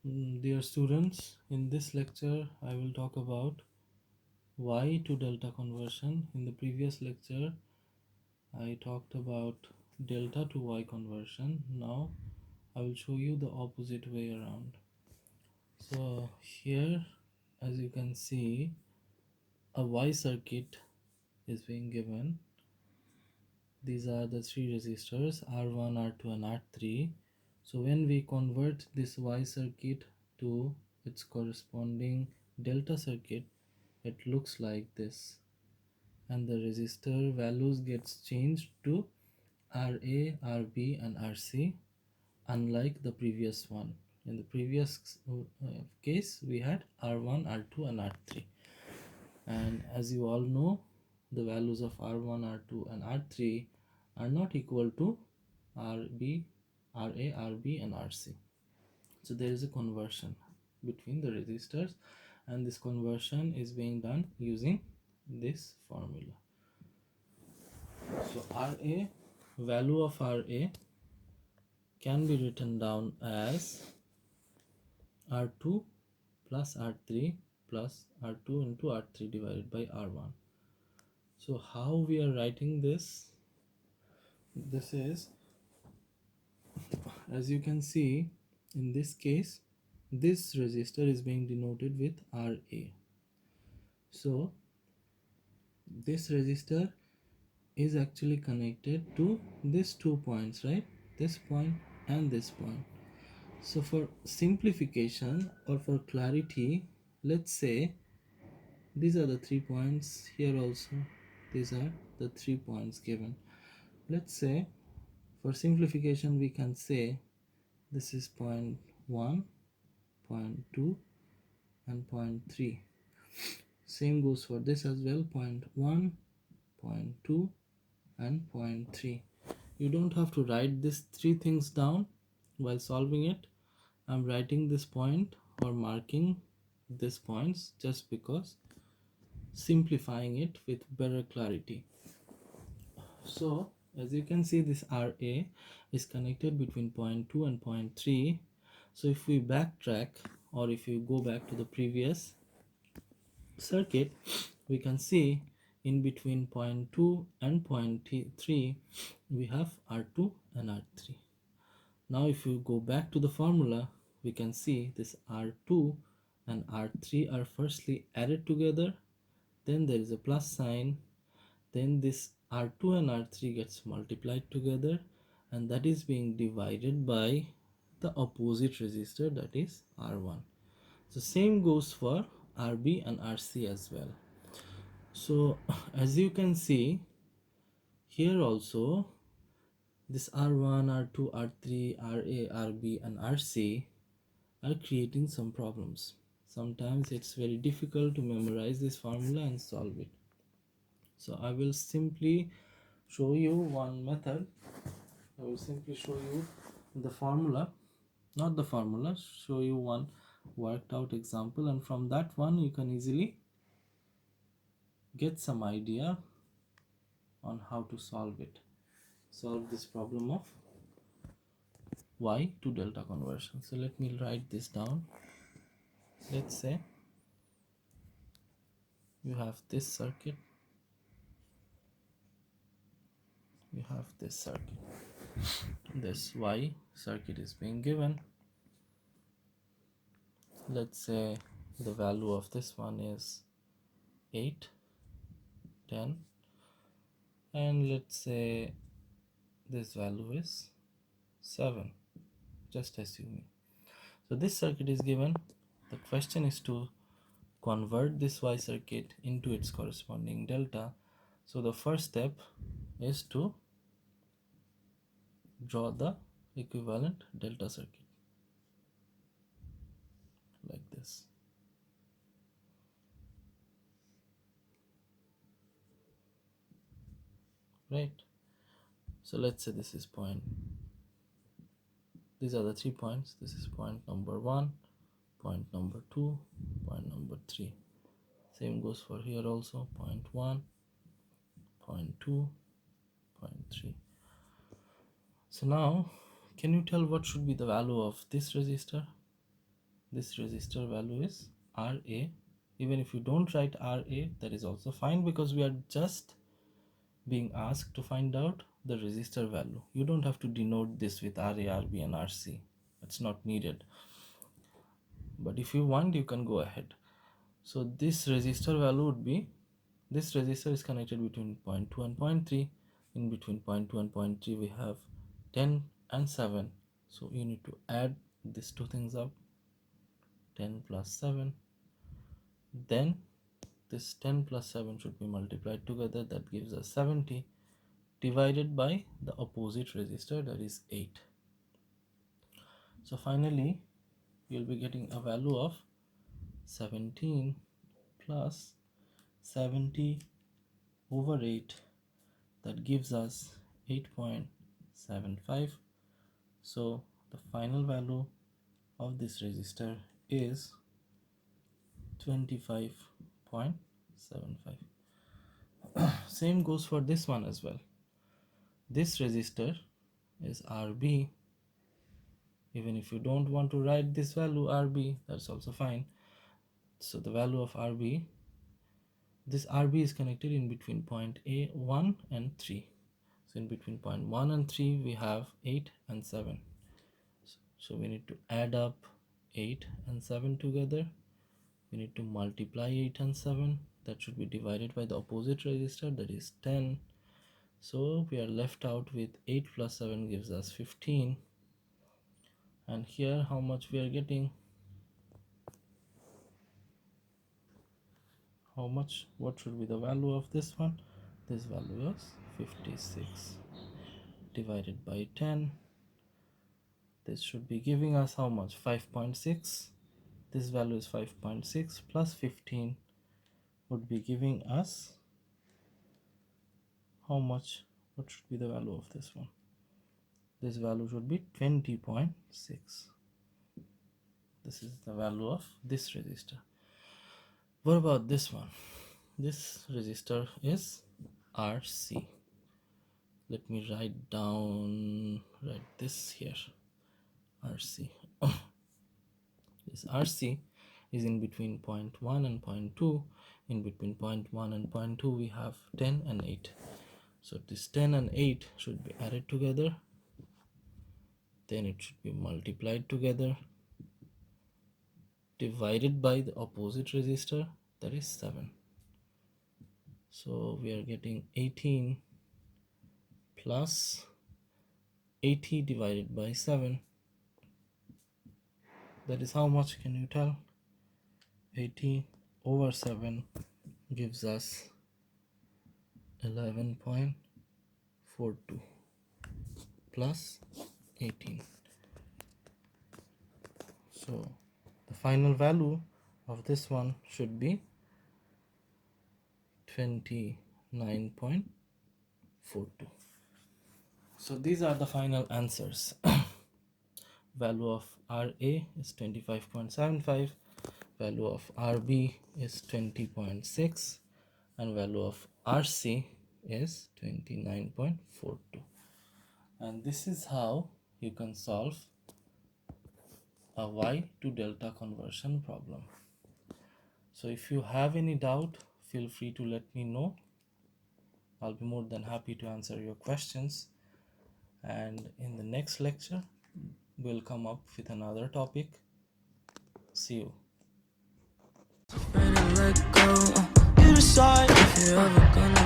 Dear students, in this lecture I will talk about Y to delta conversion. In the previous lecture I talked about delta to Y conversion. Now I will show you the opposite way around. So here, as you can see, a Y circuit is being given. These are the three resistors R1, R2 and R3. So when we convert this Y circuit to its corresponding delta circuit, it looks like this, and the resistor values gets changed to RA, RB and RC, unlike the previous one. In the previous case we had R1, R2 and R3, and as you all know, the values of R1, R2 and R3 are not equal to RB, RA, RB and RC. So there is a conversion between the resistors, and this conversion is being done using this formula. So RA, value of RA can be written down as R2 plus R3 plus R2 into R3 divided by R1. So how we are writing this? This is, as you can see, in this case this resistor is being denoted with RA. So this resistor is actually connected to these 2 points, right? This point and this point. So for simplification or for clarity, let's say these are the 3 points here also. These are the 3 points given. Let's say for simplification we can say this is point 1, point 2 and point 3. Same goes for this as well, point 1, point 2 and point 3. You don't have to write these 3 things down while solving it. I'm writing this point or marking these points just because simplifying it with better clarity. So as you can see, this RA is connected between point 2 and point 3. So if we backtrack, or if you go back to the previous circuit, we can see in between point 2 and point 3 we have R2 and R3. Now if you go back to the formula, we can see this R2 and R3 are firstly added together, then there is a plus sign, then this R2 and R3 gets multiplied together, and that is being divided by the opposite resistor, that is R1. So same goes for RB and RC as well. So as you can see here also, this R1, R2, R3, RA, RB and RC are creating some problems. Sometimes it's very difficult to memorize this formula and solve it. So I will simply show you one method. I will simply show you the formula, not the formula, show you one worked out example, and from that one you can easily get some idea on how to solve this problem of Y to delta conversion. So let me write this down. Let's say you have this circuit, this Y circuit is being given. Let's say the value of this one is 8, 10, and let's say this value is 7, just assuming. So this circuit is given. The question is to convert this Y circuit into its corresponding delta. So the first step is to draw the equivalent delta circuit like this. Right? So let's say this is point. These are the 3 points. This is point number 1, point number 2, point number 3. Same goes for here also, point 1, point 2, point 3. So now, can you tell what should be the value of this resistor? this resistor value is RA. Even if you don't write RA, that is also fine, because we are just being asked to find out the resistor value. You don't have to denote this with RA, RB and RC. It's not needed. But if you want, you can go ahead. So this resistor value would be, this resistor is connected between 0.2 and 0.3. In between 0.2 and 0.3 we have 10 and 7. So you need to add these two things up, 10 plus 7. Then this 10 plus 7 should be multiplied together, that gives us 70, divided by the opposite resistor, that is 8. So finally you'll be getting a value of 17 plus 70 over 8, that gives us 8.75. so the final value of this resistor is 25.75. Same goes for this one as well. This resistor is RB. Even if you don't want to write this value RB, that's also fine. So the value of RB, this RB is connected in between point A1 and 3. So in between point 1 and 3 we have 8 and 7. So we need to add up 8 and 7 together. We need to multiply 8 and 7. That should be divided by the opposite resistor, that is 10. So we are left out with 8 plus 7 gives us 15. And here how much we are getting? How much? What should be the value of this one? This value is 56 divided by 10. This should be giving us how much? 5.6. This value is 5.6 plus 15 would be giving us how much? What should be the value of this one? This value should be 20.6. This is the value of this resistor. What about this one? This resistor is RC. Let me write this here, RC. This RC is in between 0.1 and 0.2. In between 0.1 and 0.2 we have 10 and 8. So this 10 and 8 should be added together, then it should be multiplied together, divided by the opposite resistor, that is 7. So we are getting 18 plus 80 divided by 7. That is how much, can you tell? 80 over 7 gives us 11.42 plus 18. So the final value of this one should be 29.42. So these are the final answers. Value of RA is 25.75, value of RB is 20.6, and value of RC is 29.42. And this is how you can solve a Y to delta conversion problem. So if you have any doubt, feel free to let me know. I'll be more than happy to answer your questions. And in the next lecture, we'll come up with another topic. See you. Ready to let go. You decide if you're ever gonna